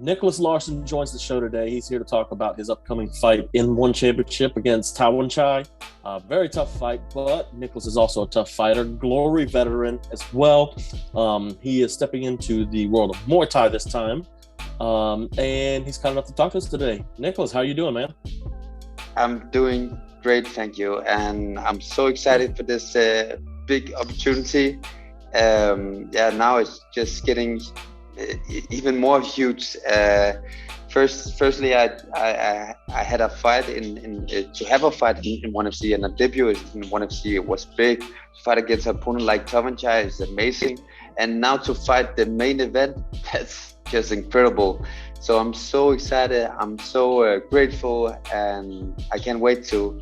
Niclas Larsen joins the show today. He's here to talk about his upcoming fight in One Championship against Tawanchai. Very tough fight, but Niclas is also a tough fighter, glory veteran as well. He is stepping into the world of Muay Thai this time, and he's kind enough to talk to us today. Niclas, how you doing, man? I'm doing great, thank you, and I'm so excited for this big opportunity. Now it's just getting even more huge. Firstly, I had a fight to have a fight in ONE FC, and a debut in ONE FC was big. To fight against an opponent like Tawanchai is amazing, and now to fight the main event, that's just incredible. So I'm so excited. I'm so grateful, and I can't wait to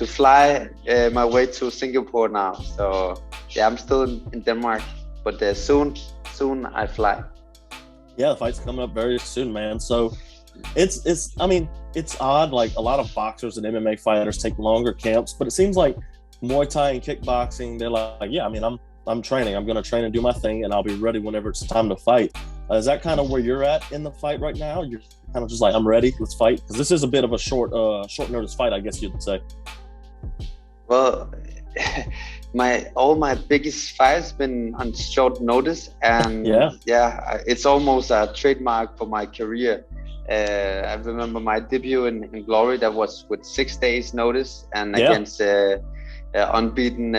fly my way to Singapore now. So yeah, I'm still in Denmark, but soon I fly. Yeah, the fight's coming up very soon, man. So it's odd. Like, a lot of boxers and MMA fighters take longer camps, but it seems like Muay Thai and kickboxing, they're like, yeah, I mean, I'm training. I'm going to train and do my thing, and I'll be ready whenever it's time to fight. Is that kind of where you're at in the fight right now? You're kind of just like, I'm ready, let's fight? Because this is a bit of a short notice fight, I guess you'd say. Well, all my biggest fights been on short notice, and it's almost a trademark for my career. I remember my debut in Glory, that was with 6 days notice, and against unbeaten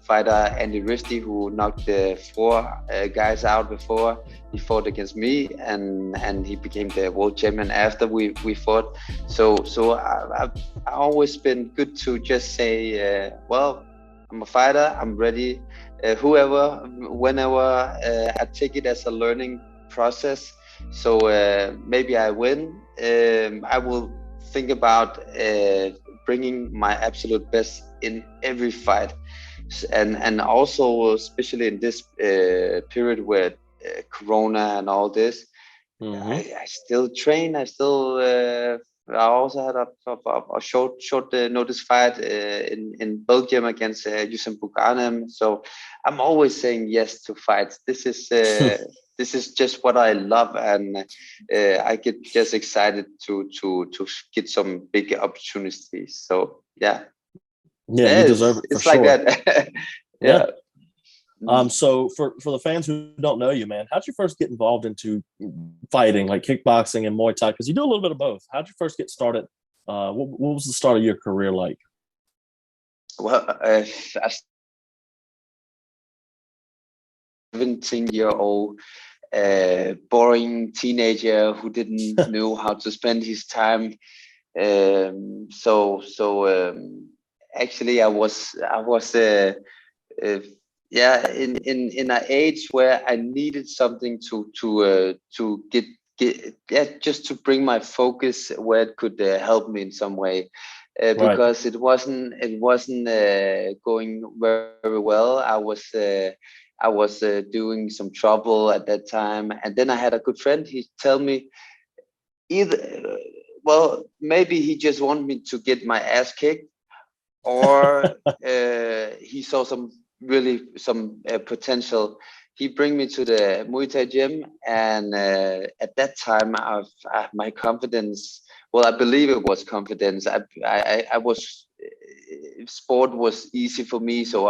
fighter Andy Risti, who knocked 4 guys out before he fought against me, and he became the world champion after we fought. So I've always been good to just say, well, I'm a fighter, I'm ready, whenever. I take it as a learning process. So maybe I win, I will think about bringing my absolute best in every fight, and also especially in this period with Corona and all this. I still train. I also had a short notice fight in Belgium against Usain Buganem. So I'm always saying yes to fights. This is just what I love, and I get just excited to get some big opportunities. So yeah, you deserve it. It's like that. Yeah. So for the fans who don't know you, man, how'd you first get involved into fighting, like kickboxing and Muay Thai? Because you do a little bit of both. How'd you first get started? What was the start of your career like? Well, a 17-year-old boring teenager who didn't know how to spend his time. Actually, I was in an age where I needed something to get just to bring my focus where it could help me in some way. Because it wasn't going very well. I was doing some trouble at that time, and then I had a good friend. He tell me maybe he just wanted me to get my ass kicked, or he saw some potential. He bring me to the Muay Thai gym, and at that time, my confidence. Well, I believe it was confidence. I was sport was easy for me, so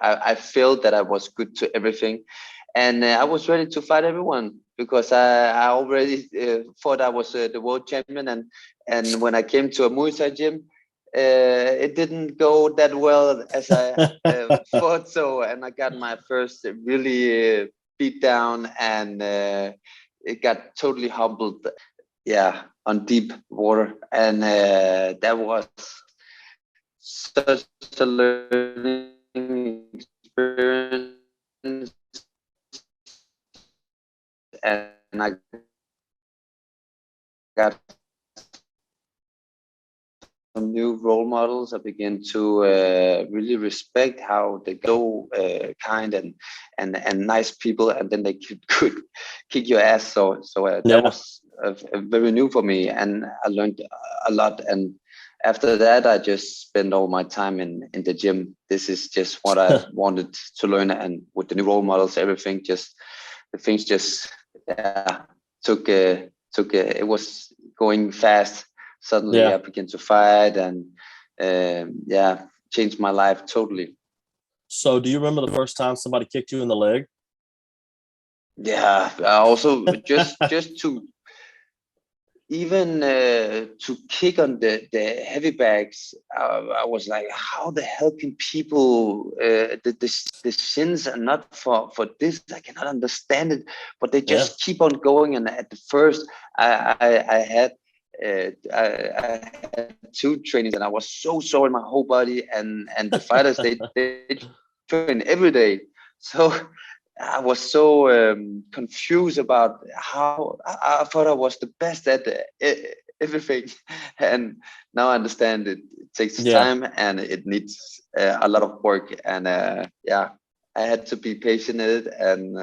I felt that I was good to everything, and I was ready to fight everyone because I already thought I was the world champion, and when I came to a Muay Thai gym, it didn't go that well as I thought so, and I got my first really beat down, and it got totally humbled. Yeah, on deep water, and that was such a learning experience, and I got some new role models. I began to really respect how they go kind and nice people, and then they could kick your ass. So that was very new for me, and I learned a lot. And after that, I just spent all my time in the gym. This is just what I wanted to learn, and with the new role models, everything the things just yeah, it was going fast. Suddenly I Yeah. began to fight, and yeah, changed my life totally. So do you remember the first time somebody kicked you in the leg? Yeah, also just to even to kick on the heavy bags, I was like, how the hell can people the shins are not for this? I cannot understand it, but they Yeah. just keep on going. And at the first, I had. I had two trainings and I was so sore in my whole body, and the fighters they train every day, so I was so confused about how I thought I was the best at everything, and now I understand it takes Yeah. time and it needs a lot of work. And yeah, I had to be patient in it, and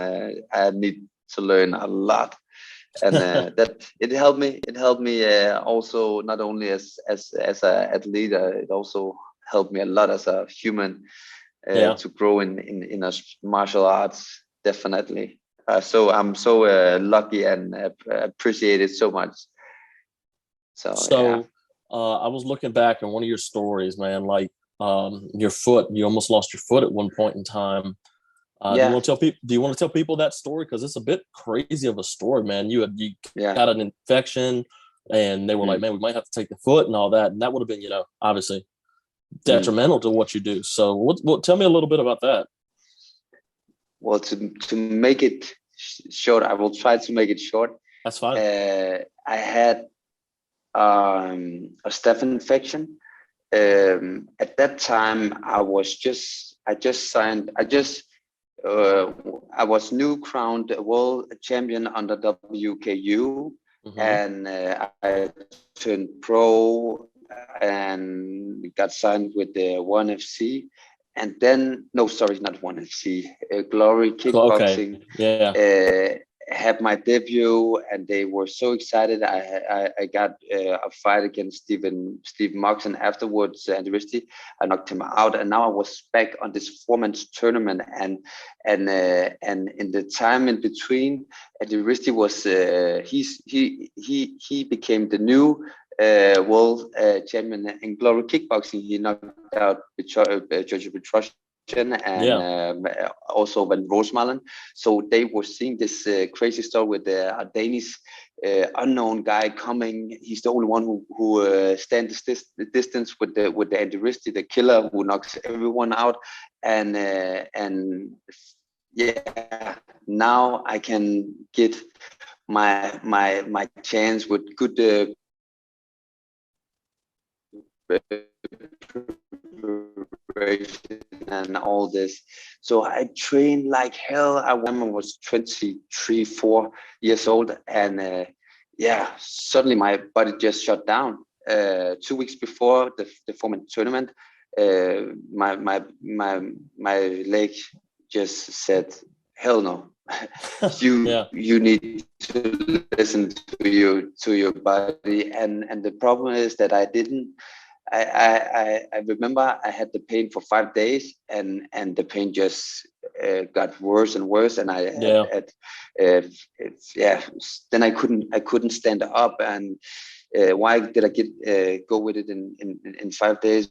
I need to learn a lot. And that it helped me. It helped me also not only as a athlete. It also helped me a lot as a human Yeah. to grow in a martial arts, definitely. So I'm so lucky and appreciate it so much. So yeah, So I was looking back on one of your stories, man, like your foot, you almost lost your foot at one point in time. Do you yeah, want to tell people? Do you want to tell people that story? Because it's a bit crazy of a story, man. You yeah. got an infection, and they were like, Mm, "Man, we might have to take the foot and all that," and that would have been, obviously mm. detrimental to what you do. So, tell me a little bit about that. Well, to make it short, I will try to make it short. That's fine. I had a staph infection. At that time, I just signed, uh, I was new crowned world champion under WKU, Mm-hmm. and I turned pro and got signed with the One FC, and then no, sorry, not One FC, Glory Okay. Kickboxing. Yeah. Uh, had my debut, and they were so excited. I got a fight against Steve Moxon afterwards, and I knocked him out, and now I was back on this 4 months tournament, and in the time in between, Adristi was he became the new world champion in Glory Kickboxing. He knocked out George Petrosyan and Yeah. also Van Roosmalen. So they were seeing this crazy story with a Danish unknown guy coming. He's the only one who stands the distance with the Andiristi, the killer who knocks everyone out. And yeah, now I can get my chance with good and all this. So I trained like hell. I was 23, 4 years old, and yeah, suddenly my body just shut down. 2 weeks before the formal tournament, my leg just said, "Hell no." Yeah. You need to listen to your body, and the problem is that I didn't. I remember I had the pain for 5 days, and the pain just got worse and worse, and I Yeah. had yeah. Then I couldn't stand up, and why did I get go with it in 5 days?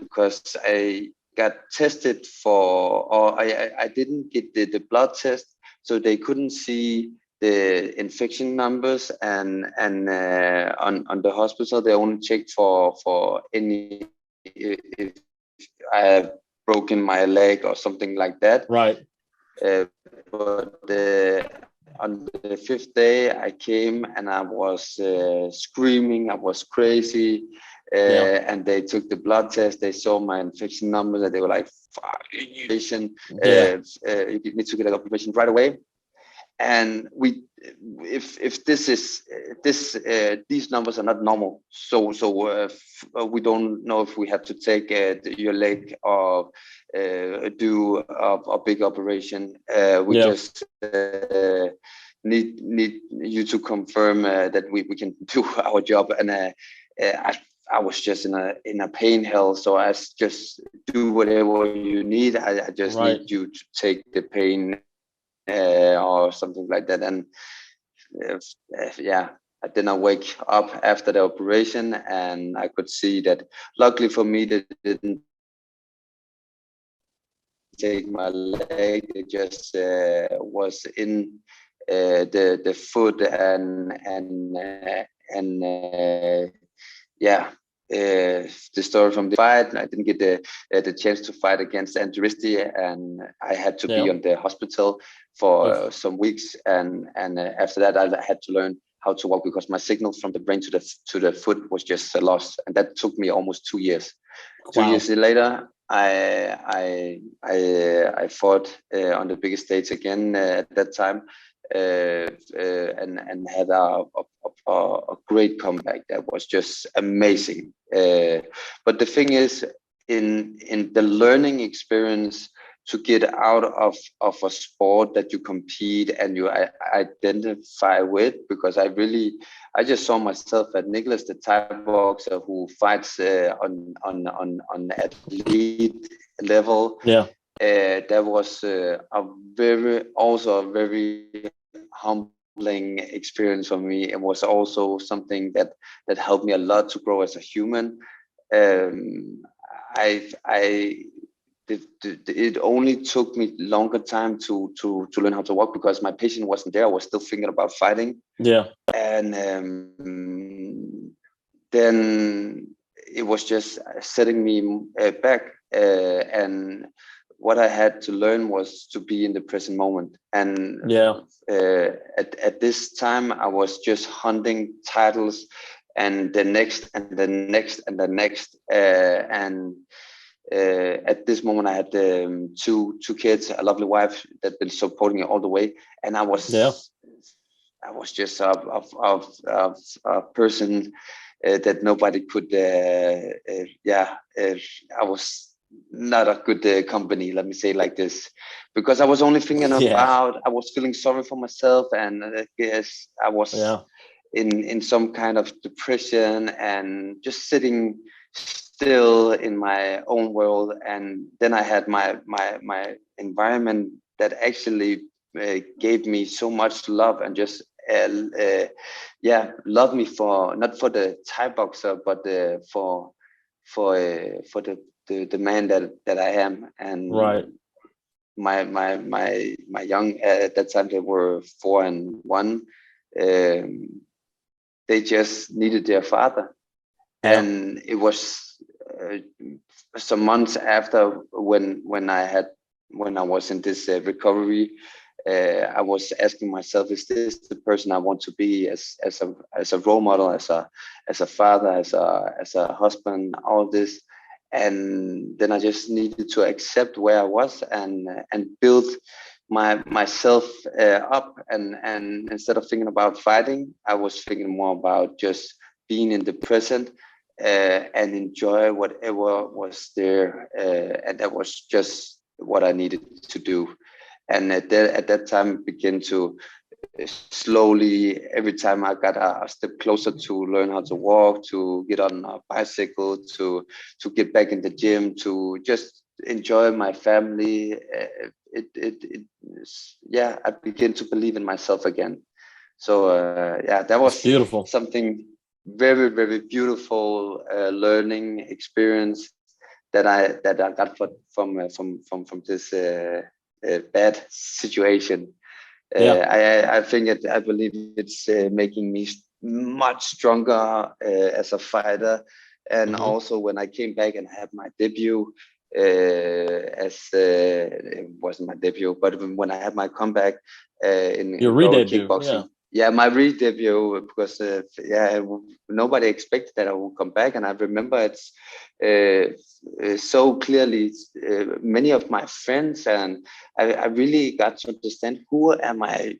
Because I got tested for, or I didn't get the blood test, so they couldn't see the infection numbers, and on the hospital they only checked for any if I have broken my leg or something like that. Right. But on the fifth day I came and I was screaming, I was crazy, Yeah. and they took the blood test, they saw my infection numbers, and they were like, "Fuck, Yeah. you need to get an operation right away." And we, if this is this these numbers are not normal, we don't know if we have to take your leg or do a big operation. We Yeah. just need you to confirm that we can do our job. And I was just in a pain hell, so I just do whatever you need. I just Right. need you to take the pain or something like that. And yeah, I did not wake up after the operation, and I could see that. Luckily for me, they didn't take my leg. They just was in the foot and yeah. The story from the fight, I didn't get the chance to fight against Andristi, and I had to be Yeah. on the hospital for Oof. some weeks, and after that I had to learn how to walk because my signal from the brain to the foot was just lost, and that took me almost 2 years. 2 years Wow. later, I fought on the biggest stage again at that time, and had a great comeback that was just amazing. But the thing is, in the learning experience, to get out of a sport that you compete and you identify with, because I just saw myself at Niclas, the Thai boxer who fights on elite level. Yeah. That was a very humbling experience for me. It was also something that helped me a lot to grow as a human. Um, I it only took me longer time to learn how to walk because my patient wasn't there. I was still thinking about fighting, Yeah. and then it was just setting me back. And what I had to learn was to be in the present moment. And Yeah. at this time, I was just hunting titles, and the next, and the next, and the next, and at this moment I had two kids, a lovely wife that been supporting me all the way, and Yeah. I was just a person that nobody could I was not a good company, let me say it like this, because I was only thinking Yeah. about, I was feeling sorry for myself, and yes, I was Yeah. in some kind of depression and just sitting still in my own world. And then I had my environment that actually gave me so much love, and just love me for, not for the Thai boxer, but for the man that I am. And Right. my young, at that time they were 4 and 1. um, they just needed their father. Yeah. And it was some months after, when I was in this recovery, I was asking myself, is this the person I want to be as a role model, as a father, as a husband, all this. And then I just needed to accept where I was, and build myself up. And instead of thinking about fighting, I was thinking more about just being in the present, and enjoy whatever was there. And that was just what I needed to do. And at that time, began to slowly, every time I got a step closer to learn how to walk, to get on a bicycle, to get back in the gym, to just enjoy my family. Yeah, I began to believe in myself again. So yeah, that It's was beautiful. something very, very beautiful learning experience that I got from this bad situation. Yeah. I believe it's making me much stronger as a fighter. And Hmm. also when I came back and had my debut, it wasn't my debut, but when I had my comeback Your in global re-debut. Yeah. kickboxing. Yeah, my re-debut, because nobody expected that I would come back. And I remember it's so clearly, many of my friends, and I really got to understand who am I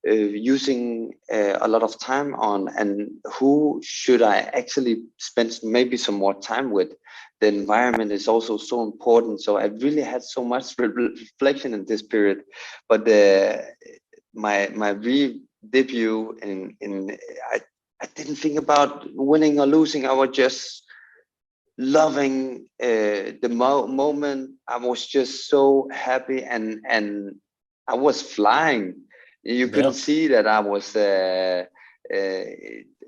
using a lot of time on, and who should I actually spend maybe some more time with. The environment is also so important. So I really had so much reflection in this period. But my re-debut I, I didn't think about winning or losing. I was just loving the moment. I was just so happy, and I was flying. You couldn't see that I was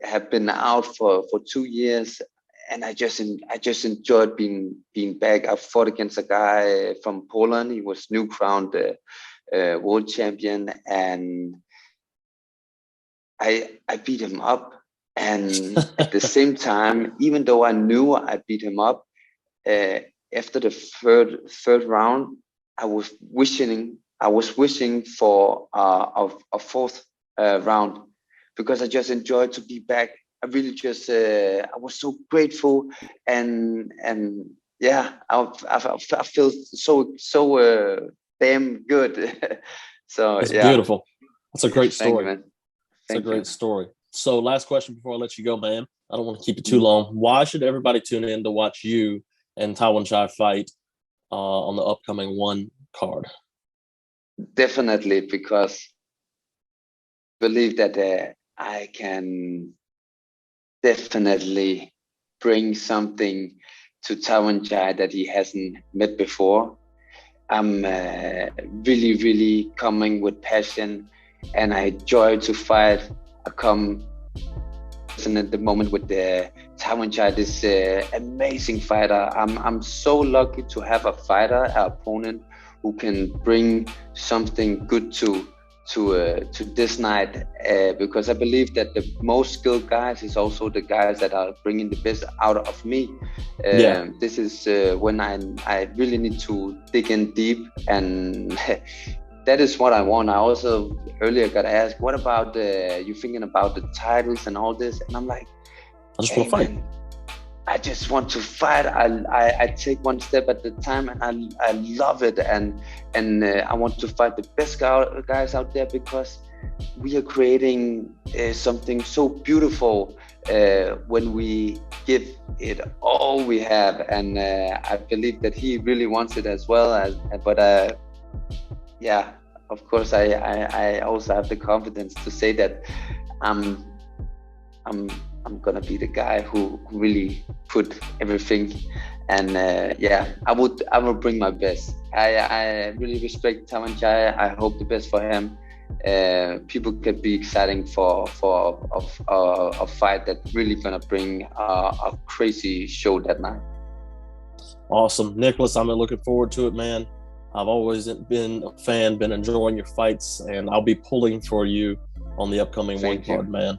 have been out for 2 years, and I just enjoyed being back. I fought against a guy from Poland. He was new crowned world champion, and I beat him up. And at the same time, even though I knew I beat him up, after the third round, I was wishing for a fourth round, because I just enjoyed to be back. I really just I was so grateful, and yeah, I feel so damn good. So it's yeah, beautiful. That's a great thank you, story. man. It's a great story. So last question before I let you go, man. I don't want to keep it Mm. too long. Why should everybody tune in to watch you and Tawanchai fight on the upcoming one card? Definitely, because I believe that I can definitely bring something to Tawanchai that he hasn't met before. I'm really, really coming with passion, and I enjoy to fight. I come at the moment with the Tawanchai, this amazing fighter. I'm so lucky to have a fighter, an opponent who can bring something good to this night, because I believe that the most skilled guys is also the guys that are bringing the best out of me. This is when I really need to dig in deep, and that is what I want. I also earlier got asked, what about you thinking about the titles and all this? And I'm like, I just want to fight. Man, I just want to fight. I take one step at a time, and I love it, and I want to fight the best guys out there, because we are creating something so beautiful when we give it all we have, and I believe that he really wants it as well. But yeah, of course, I also have the confidence to say that I'm gonna be the guy who really put everything, and yeah, I will bring my best. I really respect Tawanchai. I hope the best for him. People can be exciting for a fight that really gonna bring a crazy show that night. Awesome, Niclas. I'm looking forward to it, man. I've always been a fan, been enjoying your fights, and I'll be pulling for you on the upcoming one card, man.